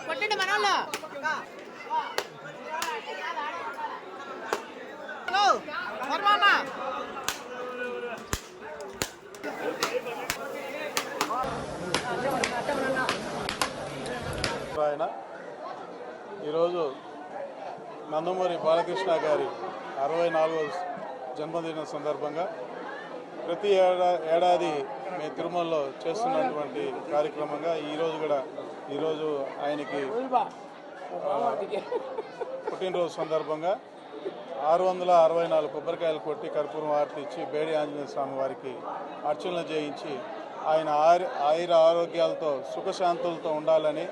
కొట్టండి మన ఆయన ఈరోజు నందమూరి బాలకృష్ణ గారి 64వ జన్మదిన సందర్భంగా ప్రతి ఏడాది మేము తిరుమలలో చేస్తున్నటువంటి కార్యక్రమంగా ఈరోజు ఆయనకి పుట్టినరోజు సందర్భంగా 664 కొబ్బరికాయలు కొట్టి కర్పూరం హారతి ఇచ్చి బేడి ఆంజనేయ స్వామి వారికి అర్చనలు చేయించి ఆయన ఆయుర ఆరోగ్యాలతో సుఖశాంతులతో ఉండాలని,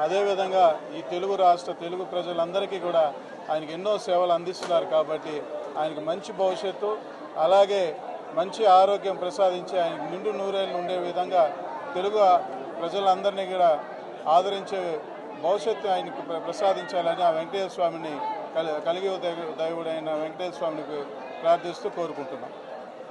అదేవిధంగా ఈ తెలుగు ప్రజలందరికీ కూడా ఆయనకి ఎన్నో సేవలు అందిస్తున్నారు కాబట్టి ఆయనకి మంచి భవిష్యత్తు అలాగే మంచి ఆరోగ్యం ప్రసాదించి ఆయనకు నిండు నూరేళ్ళు ఉండే విధంగా తెలుగు ప్రజలందరినీ కూడా ఆదరించే భవిష్యత్తు ఆయనకు ప్రసాదించాలని ఆ వెంకటేశ్వర స్వామిని కలిగి దైవుడైన వెంకటేశ్వర స్వామిని ప్రార్థిస్తూ కోరుకుంటున్నాం.